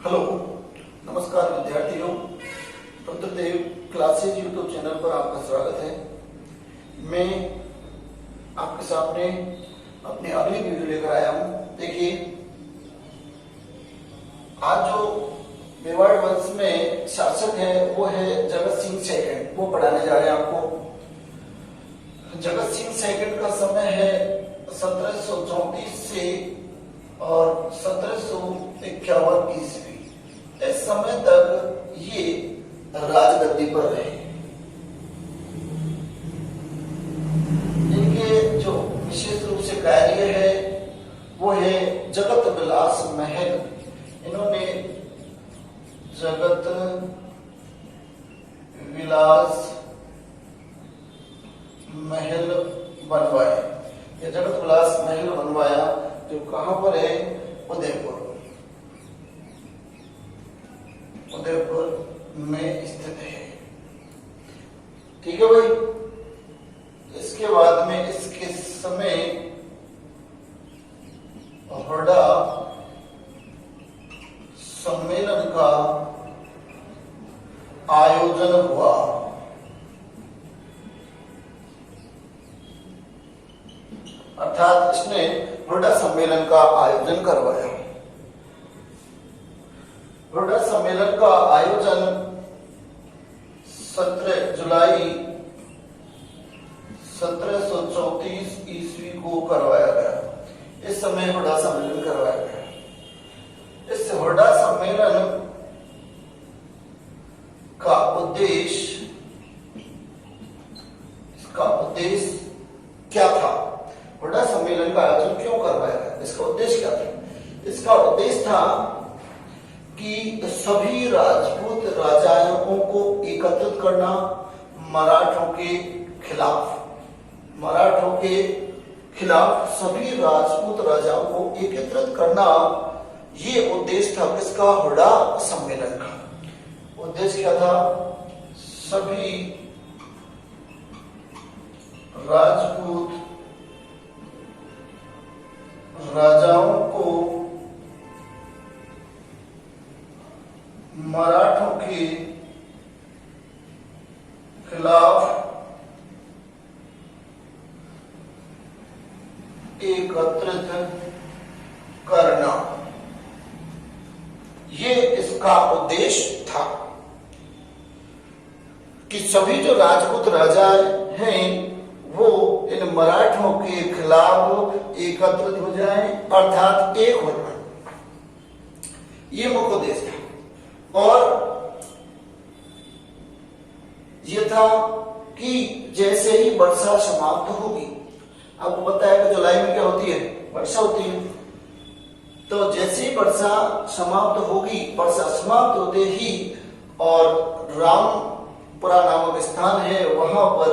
Hello, नमस्कार विद्यार्थियों। Rudradev classes YouTube channel पर आपका स्वागत है। मैं आपके सामने अपनी अगली वीडियो लेकर आया हूँ। देखिए, आज जो मेवाड़ वंश में शासक है वो है जगत सिंह सेकंड। वो पढ़ाने जा रहे हैं आपको। जगत सिंह सेकंड का समय है 1734 से और 1751 ईस्वी। इस समय तक ये राजगद्दी पर रहे। इनके जो विशेष रूप से कार्य है वो है जगत विलास महल। इन्होंने जगत विलास महल बनवाए। ये जगत विलास महल बनवाया जो कहां पर है? उदयपुर में स्थित है। ठीक है भाई। इसके बाद में इसके समय हुड्डा सम्मेलन का आयोजन हुआ। अर्थात इसने हुड्डा सम्मेलन का आयोजन करवाया। हुड्डा सम्मेलन का आयोजन 17 जुलाई 1734 ईस्वी को करवाया गया। इस समय हुड्डा सम्मेलन करवाया गया। इस हुड्डा सम्मेलन का उद्देश्य क्या था? हुड्डा सम्मेलन का आयोजन क्यों करवाया गया? इसका उद्देश्य क्या था? इसका उद्देश्य था कि सभी राजपूत राजाओं को एकत्रित करना, मराठों के खिलाफ सभी राजपूत राजाओं को एकत्रित करना, ये उद्देश्य था किसका? हुड्डा सम्मेलन का। उद्देश्य क्या था? सभी राजपूत राजाओं को मराठों के खिलाफ एकत्रित करना, ये इसका उद्देश्य था कि सभी जो राजपूत राजा हैं वो इन मराठों के खिलाफ एकत्रित हो जाएं, अर्थात एक हो जाएं। ये मुख्य उद्देश्य था। और यह था कि जैसे ही वर्षा समाप्त होगी, आपको पता है कि जुलाई में क्या होती है? वर्षा होती है। तो जैसे ही वर्षा समाप्त होगी, वर्षा समाप्त होते ही और रामपुरा नामक स्थान है, वहां पर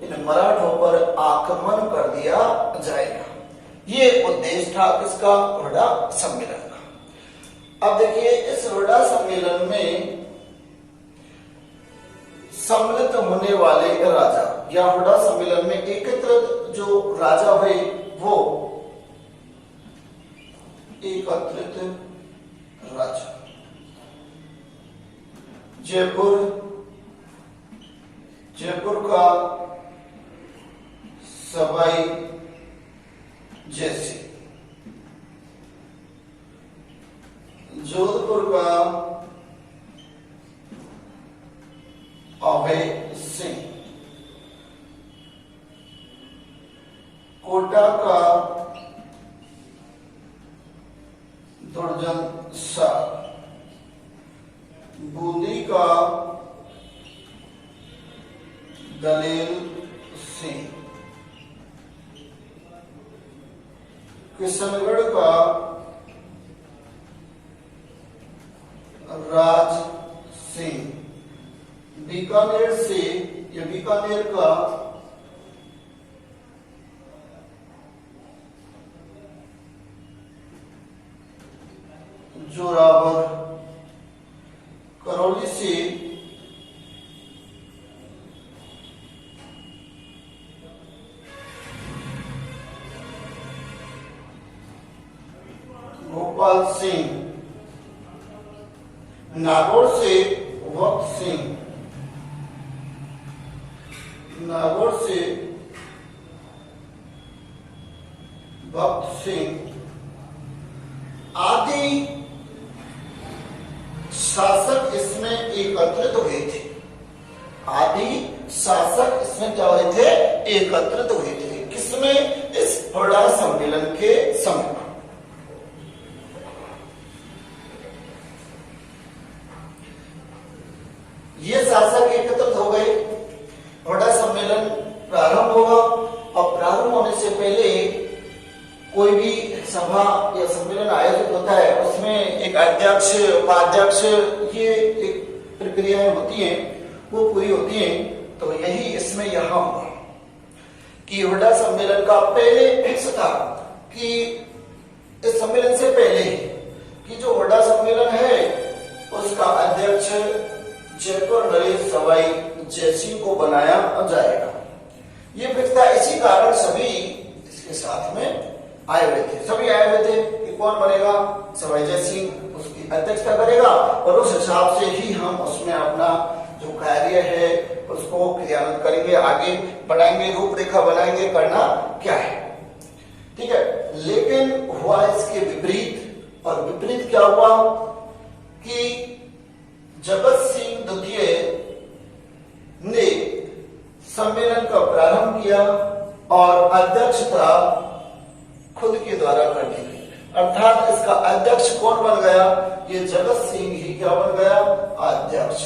इन मराठों पर आक्रमण कर दिया जाएगा। ये उद्देश्य था किसका? हुड्डा सम्मेलन का। अब देखिए, इस हुड्डा सम्मेलन में सम्मिलित होने वाले राजा या हुड्डा सम्मेलन में एकत्रित जो राजा हुए वो एकत्रित राजा जयपुर का सवाई जैसे, जोधपुर का अभय सिंह, कोटा का दुर्जन शाह, बूंदी का दलेल सिंह, किशनगढ़ का राज सिंह, बीकानेर का जोरावर, करौली से गोपाल सिंह, नागौर से वक्त सिंह, नागौर से भक्त सिंह आदि शासक इसमें एकत्रित हुए थे। आदि शासक इसमें क्या हुए थे? एकत्रित हुए थे। किसमें? इस हुर्डा सम्मेलन के समय। ये शासक एकत्रित हो गए, हुर्डा सम्मेलन प्रारंभ होगा और प्रारंभ होने से पहले कोई भी सभा या सम्मेलन आयोजित होता है, उसमें एक अध्यक्ष, उपाध्यक्ष, ये एक प्रक्रियाएं होती हैं, वो पूरी होती हैं। तो यही इसमें यहाँ हुआ कि हुर्डा सम्मेलन का पहले फिक्स था कि इस सम्मेलन से पहले कि जो हुर्डा सम्मेलन है उसका अध्यक्ष जयपुर नरेश सवाई जयसिंह को बनाया जाएगा। ये फिक्स था। इसी कारण सभी इसके साथ में आए हुए थे, सभी आए हुए थे कि कौन बनेगा? सवाई जयसिंह उसकी अध्यक्षता करेगा और उस हिसाब से ही हम उसमें अपना जो कार्य है उसको क्रियान्वित करेंगे, आगे बढ़ाएंगे, रूपरेखा बनाएंगे, करना क्या है। ठीक है। लेकिन हुआ इसके विपरीत। और विपरीत क्या हुआ कि जगत सिंह द्वितीय ने सम्मेलन का प्रारंभ किया और अध्यक्षता खुद के द्वारा कर दी गई। अर्थात इसका अध्यक्ष कौन बन गया? ये जगत सिंह ही क्या बन गया? अध्यक्ष।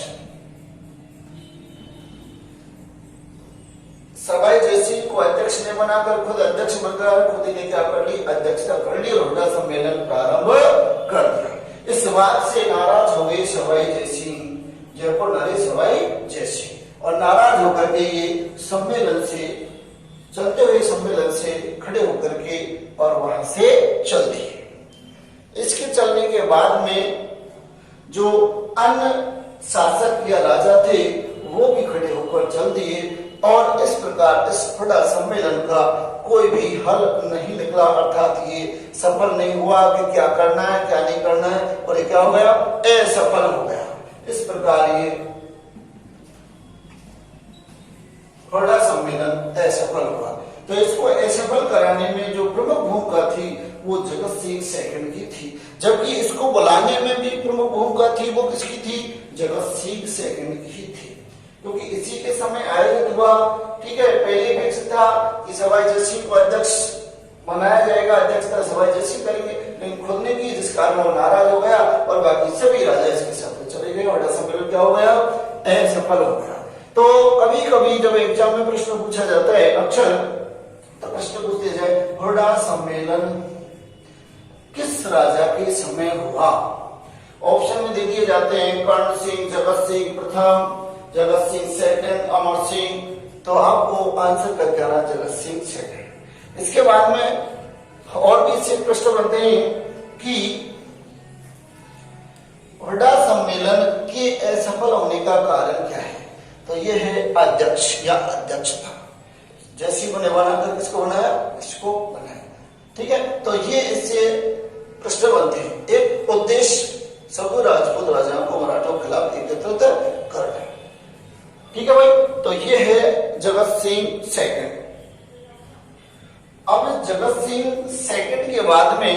सवाई जयसिंह को अध्यक्ष ने बनाकर खुद अध्यक्ष बन गया, खुद ने क्या कर ली? अध्यक्षता कर ली और हुर्डा सम्मेलन प्रारंभ कर दिया। इस बात से नाराज हो गए सवाई जयसिंह, जयपुर नरेश सवाई जयसिंह, और नाराज होकर के ये सम्मेलन से, चलते हुए सम्मेलन से खड़े होकर के और वहां से चल दिए। इसके चलने के बाद में जो अन्य शासक या राजा थे वो भी खड़े होकर चल दिए और इस प्रकार इस हुर्डा सम्मेलन का कोई भी हल नहीं निकला। अर्थात ये सफल नहीं हुआ कि क्या करना है क्या नहीं करना है, और ये क्या हो गया? असफल हो गया। इस प्रकार ये हुर्डा सम्मेलन असफल हुआ। तो इसको असफल कराने में जो प्रमुख भूमिका थी वो जगत सिंह सेकंड की थी, जबकि इसको बुलाने में भी प्रमुख भूमिका थी वो किसकी थी? जगत सिंह सेकंड की थी, क्योंकि इसी के समय आयोजित हुआ। ठीक है। पहले फिक्स था कि सवाई जयसिंह को अध्यक्ष बनाया जाएगा, अध्यक्षता सवाई जयसिंह करेंगे, लेकिन खुद ने की, जिस कारण वो नाराज हो गया और बाकी सभी राजा इसके साथ चले गए। हुर्डा सम्मेलन क्या हो गया? असफल हो गया। तो कभी कभी जब एग्जाम में प्रश्न पूछा जाता है अक्सर, तो प्रश्न पूछ दिया जाए हुर्डा सम्मेलन किस राजा के समय हुआ? ऑप्शन में दे दिए जाते हैं कर्ण सिंह, जगत सिंह प्रथम, जगत सिंह सेकंड, अमर सिंह। तो आपको आंसर करके आना जगत सिंह सेकंड। इसके बाद में और भी इससे प्रश्न बनते हैं कि हुर्डा सम्मेलन के असफल होने का कारण क्या है? तो ये है अध्यक्ष या अध्यक्षता। जयसिंह ने बनाकर किसको बनाया? इसको बनाया। ठीक है। तो ये इससे प्रश्न बनते हैं। एक उद्देश्य सभी राजपूत राजाओं को मराठों के खिलाफ एकत्रित करना। ठीक है भाई। तो ये है जगत सिंह सेकंड। अब जगत सिंह सेकंड के बाद में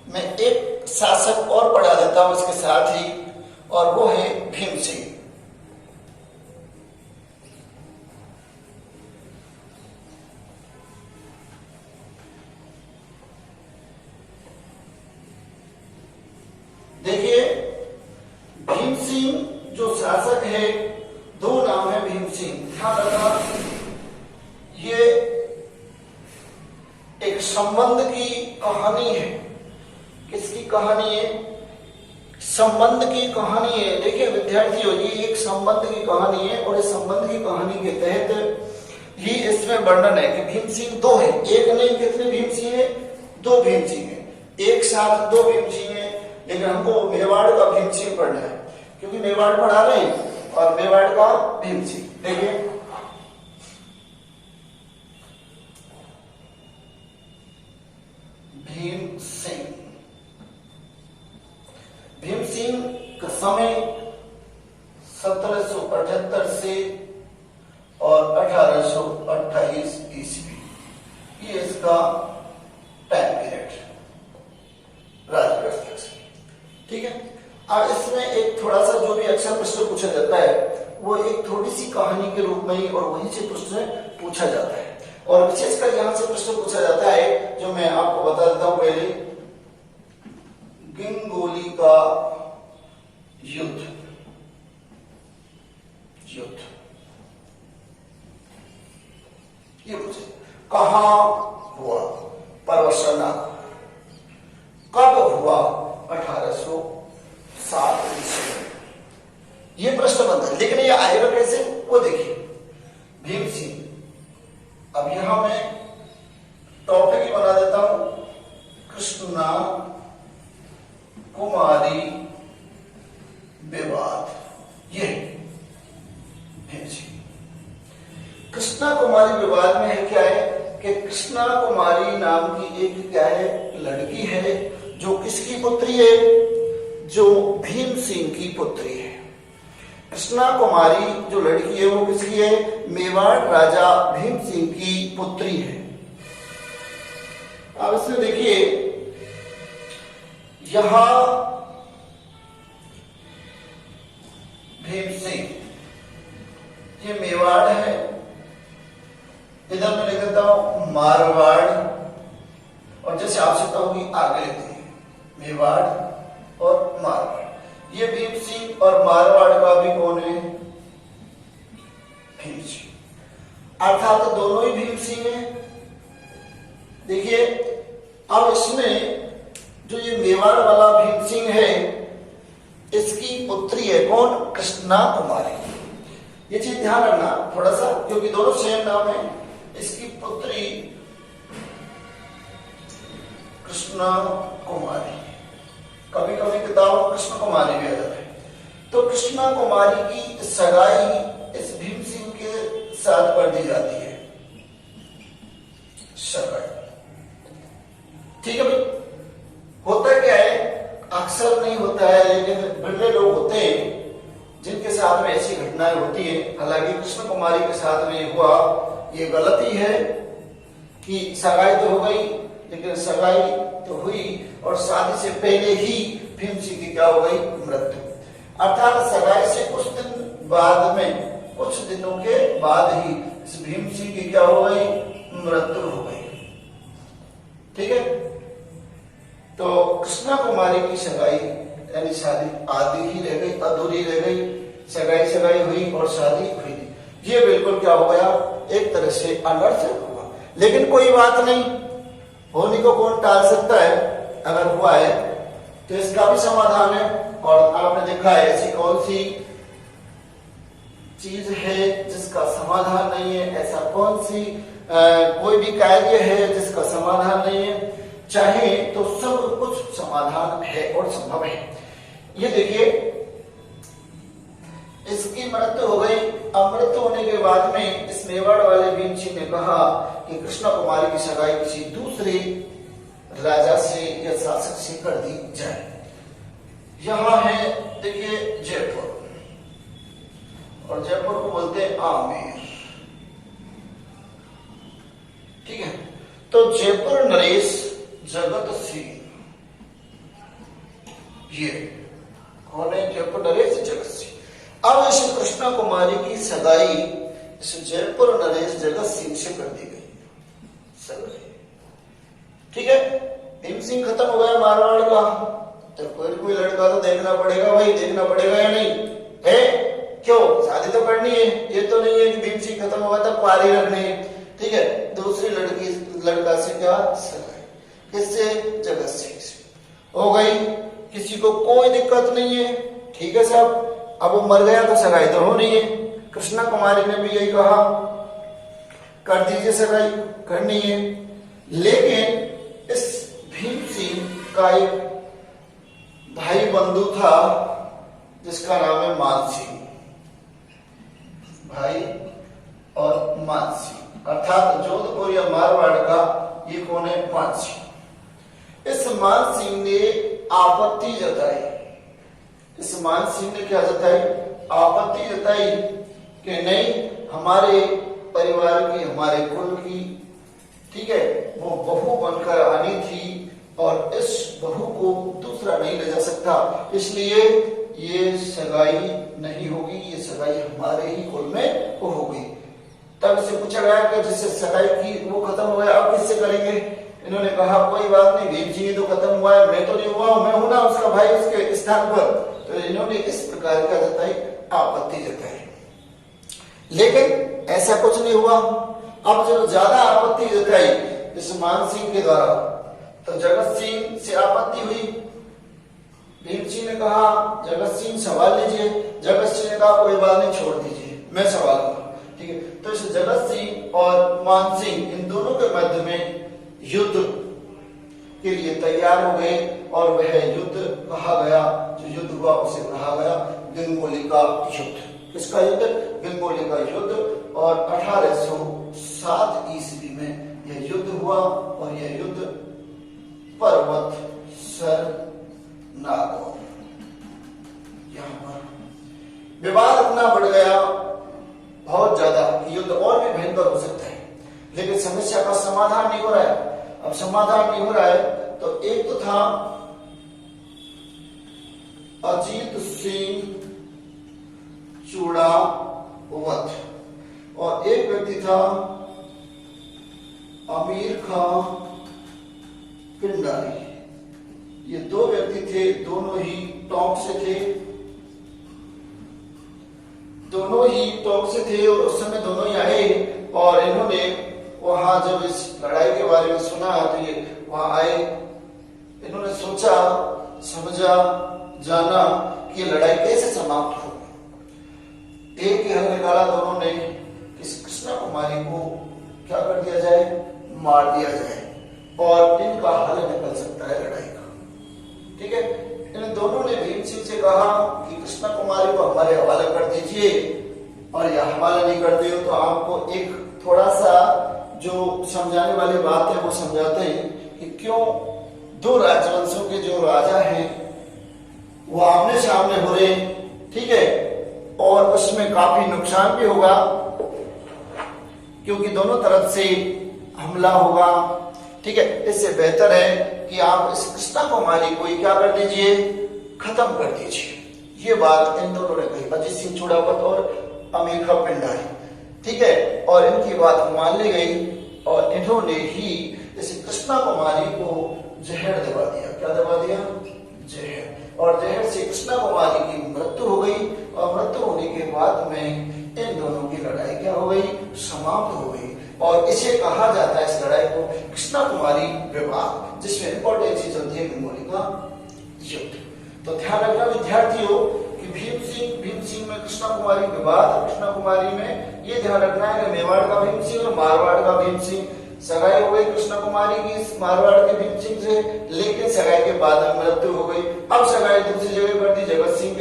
मैं एक शासक और पढ़ा देता हूं इसके साथ ही, और वो है भीम सिंह। देखिए, भीम सिंह जो शासक है, दो नाम है भीम सिंह। ध्यान रखना, ये एक संबंध की कहानी है। किसकी कहानी है? संबंध की कहानी है। देखिए विद्यार्थियों, ये एक संबंध की कहानी है और इस संबंध की कहानी के तहत ही इसमें वर्णन है कि भीम सिंह दो है। एक नहीं, कितने भीम सिंह है? दो भीम सिंह है। एक साथ दो भीम सिंह है, लेकिन हमको मेवाड़ का भीम सिंह पढ़ना है, क्योंकि मेवाड़ पढ़ा रहे हैं, और मेवाड़ का भीम सिंह। देखिए, भीम सिंह, भीम सिंह का समय 1778 से और 1828 ईस्वी, ये इसका टाइम पीरियड राजगृह। ठीक है। अब इसमें एक थोड़ा सा जो भी अक्सर प्रश्न पूछा जाता है वो एक थोड़ी सी कहानी के रूप में ही और वहीं से प्रश्न पूछा जाता है, और विशेषकर यहां से प्रश्न पूछा जाता है जो मैं आपको बता देता हूं पहले, गिंगोली का युद्ध। ये पूछे कहां हुआ, परवशना कब हुआ, 1807 ईस्वी। ये प्रश्न बनता है, लेकिन ये आएगा कैसे वो देखिए। भीम सिंह, अब यहां मैं टॉपिक ही बना देता हूं, कृष्णा कुमारी विवाद। ये भीम सिंह, कृष्णा कुमारी विवाद में है क्या है कि कृष्णा कुमारी नाम की एक क्या है लड़की है जो किसकी पुत्री है, जो भीम सिंह की पुत्री है। कृष्णा कुमारी जो लड़की है वो किसकी है, मेवाड़ राजा भीम सिंह की पुत्री है। अब इसमें देखिए यहां भीम सिंह, ये मेवाड़ है, इधर मैं लिख देता हूं मारवाड़, और जैसे आवश्यकता होगी आगे लिखते हैं मेवाड़ और मारवाड़। ये भीम सिंह और मारवाड़ का भी कौन है, भीम सिंह, अर्थात तो दोनों ही भीम सिंह है। देखिए अब इसमें जो ये मेवाड़ वाला भीम सिंह है इसकी पुत्री है कौन, कृष्णा कुमारी। ये चीज ध्यान रखना थोड़ा सा, क्योंकि दोनों सेम नाम है। इसकी पुत्री कृष्णा कुमारी, कभी कभी किताबों में कृष्ण कुमारी भी आ जाता है। तो कृष्णा कुमारी की सगाई इस भीम सिंह के साथ कर दी जाती है, सगाई। ठीक है भाई। होता क्या है, अक्सर नहीं होता है लेकिन बिरले लोग होते हैं जिनके साथ में ऐसी घटनाएं होती है। हालांकि कृष्ण कुमारी के साथ में हुआ, ये गलती है कि सगाई तो हो गई लेकिन सगाई तो हुई और शादी से पहले ही भीम सिंह की क्या हो गई, मृत्यु। अर्थात सगाई से कुछ दिन बाद में, कुछ दिनों के बाद ही इस भीम सिंह की क्या हो गई, मृत्यु हो गई। ठीक है। तो कृष्णा कुमारी की सगाई यानी शादी आधी ही रह गई, अधूरी रह गई। सगाई हुई और शादी हुई, ये बिल्कुल क्या हो गया, एक तरह से अनर्थ हुआ। लेकिन कोई बात नहीं, होने को कौन टाल सकता है, अगर हुआ है तो इसका भी समाधान है। और आपने देखा है ऐसी कौन सी चीज है जिसका समाधान नहीं है, ऐसा कौन सी कोई भी कार्य है जिसका समाधान नहीं है। चाहे तो सब कुछ समाधान है और संभव है। ये देखिए इसकी मृत्यु हो गई। मृत्यु होने के बाद में इस मेवाड़ वाले भीम सिंह ने कहा कि कृष्णा कुमारी की सगाई किसी दूसरे राजा से या शासक से कर दी जाए। यहां है देखिए जयपुर, और जयपुर को बोलते हैं आमेर। ठीक है। तो जयपुर नरेश जगत सिंह, ये कौन है, जयपुर नरेश जगत सिंह। अब इस कृष्णा कुमारी की सगाई इस जयपुर नरेश जगत सिंह से कर दी गई सगाई। ठीक है। भीम सिंह खत्म हो गया मारवाड़ का, तो कोई लड़का तो देखना पड़ेगा भाई, देखना पड़ेगा या नहीं है, क्यों, शादी तो करनी है। ये तो नहीं है कि भीम सिंह खत्म हुआ तब पारी रखनी है। ठीक है। दूसरी लड़का से क्या सगाई, किससे, जगत सिंह से हो गई। किसी को कोई दिक्कत नहीं है। ठीक है साहब, अब वो मर गया तो सगाई तो हो नहीं है। कृष्णा कुमारी ने भी यही कहा कर दीजिए सगाई, करनी है। लेकिन इस भीम सिंह का एक भाई बंधु था जिसका नाम है मान सिंह, भाई और मान सिंह, अर्थात जोधपुर या मारवाड़ का ये कौन है, मान सिंह। इस मान सिंह ने आपत्ति जताई, इस मानसिंह ने क्या जताई, आपत्ति जताई कि नहीं, हमारे परिवार की, हमारे कुल की, ठीक है, वो बहू बनकर आनी थी और इस बहू को दूसरा नहीं ले जा सकता, इसलिए ये सगाई नहीं होगी, ये सगाई हमारे ही कुल में वो होगी। तब इससे पूछा गया कि जिससे सगाई की वो खत्म हो गया, अब किससे करेंगे? इन्होंने कहा कोई बात नहीं, भीम सिंह तो खत्म हुआ है, मैं तो नहीं हुआ हूं, मैं हूं ना उसका भाई उसके स्थान पर। तो इन्होंने इस प्रकार का जताई, आपत्ति जताई। लेकिन ऐसा कुछ नहीं हुआ। अब जो ज्यादा आपत्ति जताई इस मानसिंह के द्वारा, तो जगत सिंह से आपत्ति हुई। भीम सिंह ने कहा जगत सिंह सवाल लीजिए, जगत सिंह ने कहा कोई बात नहीं, छोड़ दीजिए, मैं सवाल करूंगा, ठीक है। तो इस जगत सिंह और मानसिंह इन दोनों के मध्य में युद्ध के लिए तैयार हो गए और वह युद्ध कहा गया, जो युद्ध हुआ उसे कहा गया गंगोली का युद्ध। किसका युद्ध? गंगोली का युद्ध। और 1807 ईस्वी में यह युद्ध हुआ और यह युद्ध पर्वत सर नागौर, यहाँ पर विवाद इतना बढ़ गया बहुत ज्यादा कि युद्ध और भी भयंकर हो सकता है, लेकिन समस्या का समाधान नहीं हो रहा है। अब समाधान नहीं हो रहा है तो एक तो था अजीत सिंह चूड़ावत और एक व्यक्ति था अमीर खां पिंडारी। ये दो व्यक्ति थे, दोनों ही टॉप से थे, दोनों ही टॉप से थे और उस समय दोनों ही आए और इन्होंने वहां जब इस लड़ाई के बारे में सुना तो ये वहां आए। इन्होंने सोचा, समझा, जाना कि लड़ाई कैसे समाप्त हो। एक ही हल निकाला दोनों ने कि कृष्णा कुमारी को क्या कर दिया जाए, मार दिया जाए और इनका हल निकल सकता है लड़ाई का, ठीक है। इन दोनों ने भीम सिंह से कहा कि कृष्णा कुमारी को हमारे हवाले कर दीजिए, और यह हवाला नहीं करते हो तो आपको एक थोड़ा सा जो समझाने वाली बात है वो समझाते हैं कि क्यों दो राजवंशों के जो राजा हैं वो आमने सामने हो रहे, ठीक है, और उसमें काफी नुकसान भी होगा क्योंकि दोनों तरफ से हमला होगा, ठीक है। इससे बेहतर है कि आप इस कृष्णा कुमारी को क्या कर दीजिए, खत्म कर दीजिए। ये बात इन दोनों ने कही, अजीत सिंह चूड़ावत और अमीर खां पिंडारी, ठीक है। और इनकी बात मान ली गई और इन्होंने ही इस कृष्णा कुमारी को जहर दबा दिया। क्या दबा दिया? जहर। और जहर से कृष्णा कुमारी की मृत्यु हो गई और मृत्यु होने के बाद में इन दोनों की लड़ाई क्या हो गई, समाप्त हो गई। और इसे कहा जाता है, इस लड़ाई को, कृष्णा कुमारी विवाद, जिसमें इंपॉर्टेंट चीज होती है गंगोली का युद्ध। तो ध्यान रखना विद्यार्थियों कि भीम सिंह में कृष्णा कुमारी विवाद, कृष्णा कुमारी में ये ध्यान रखना है कि मेवाड़ का भीम सिंह और मारवाड़ का भीम सिंह, सगाई हो गई कृष्णा कुमारी की मारवाड़ के भीम सिंह से, लेकिन सगाई के बाद में मृत्यु हो गई। अब सगाई दूसरी जगह कर दी, जगत सिंह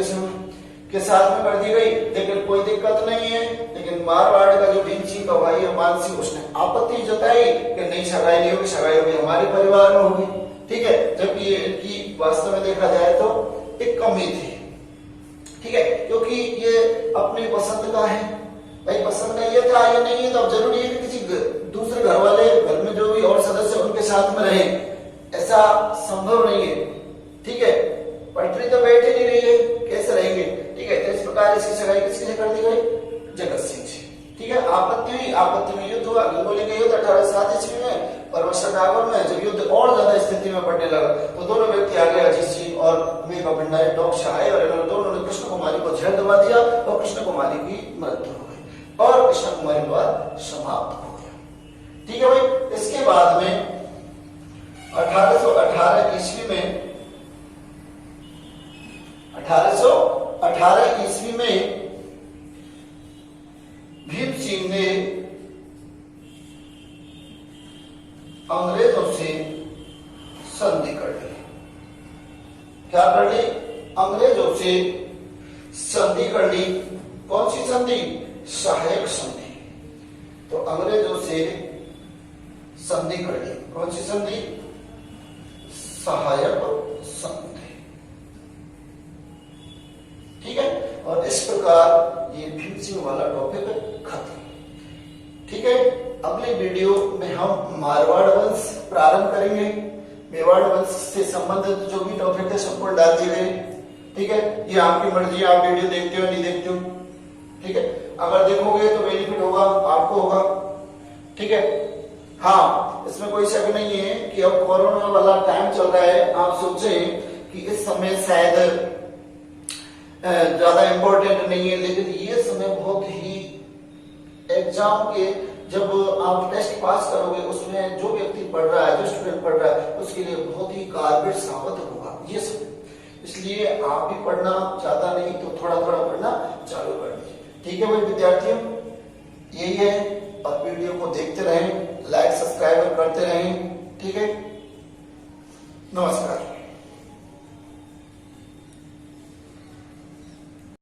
के साथ में कर दी गई, लेकिन कोई दिक्कत नहीं है। लेकिन मारवाड़ का जो भीम सिंह का भाई है मान सिंह, उसने आपत्ति जताई कि नहीं, सगाई नहीं होगी, सगाई होगी हमारे परिवार में होगी, ठीक है। जबकि ये इनकी वास्तव में देखा जाए तो एक कमी थी, ठीक है, क्योंकि ये अपने पसंद का है। भाई पसंद नहीं है था, ये नहीं है तो अब जरूरी है कि किसी दूसरे घर वाले, घर में जो भी और सदस्य उनके साथ में रहे, ऐसा संभव नहीं है, ठीक है। पटरी तो बैठ ही नहीं रही है, कैसे रहेंगे, ठीक है। तो इस प्रकार इसकी सगाई किससे कर दी गई, जगत सिंह से, ठीक है। आपत्ति हुई, आपत्ति में युद्ध हुआ, गंगोली का युद्ध 1807 ईस्वी में पर्वत नागौर में। जब युद्ध और ज्यादा स्थिति में बढ़ने लगा तो दोनों व्यक्ति आगे, अजीत सिंह और अमीर खां पिंडारी टॉप से आए और इन्होंने दोनों ने कृष्ण कुमारी को जहर दबा दिया और कृष्ण कुमारी की मृत्यु हो गई और कृष्ण कुमारी विवाद समाप्त हो गया, ठीक है भाई। इसके बाद में 1818 ईस्वी में 1818 ईस्वी में भीम सिंह ने अंग्रेजों से संधि कर ली। क्या कर ली? अंग्रेजों से संधि कर ली। कौन सी संधि? सहायक संधि। तो अंग्रेजों से संधि कर ली। कौन सी संधि? सहायक संधि। इस प्रकार ये फ्यूजिंग वाला टॉपिक खत्म। ठीक है, अगले वीडियो में हम मारवाड़ वंश प्रारंभ करेंगे। मेवाड़ वंश से संबंधित जो भी टॉपिक है सबको डाल दिए गए। ठीक है, ये आपकी मर्जी, आप वीडियो देखते हो नहीं देखते हो। ठीक है, अगर देखोगे तो बेनिफिट होगा, आपको होगा। ठीक है, हाँ, इसमें कोई शक नहीं है कि अब कोरोना वाला टाइम चल रहा है। आप सोचें कि इस समय शायद ज्यादा इंपॉर्टेंट नहीं है, लेकिन ये समय बहुत ही एग्जाम के जब आप टेस्ट पास करोगे उसमें जो व्यक्ति पढ़ रहा है, जो स्टूडेंट पढ़ रहा है, उसके लिए बहुत ही कारगर साबित होगा ये सब। इसलिए आप भी पढ़ना, ज्यादा नहीं तो थोड़ा थोड़ा पढ़ना चालू कर दीजिए। ठीक है भाई विद्यार्थियों, यही है। और वीडियो को देखते रहें, लाइक सब्सक्राइब करते रहें। ठीक है, नमस्कार।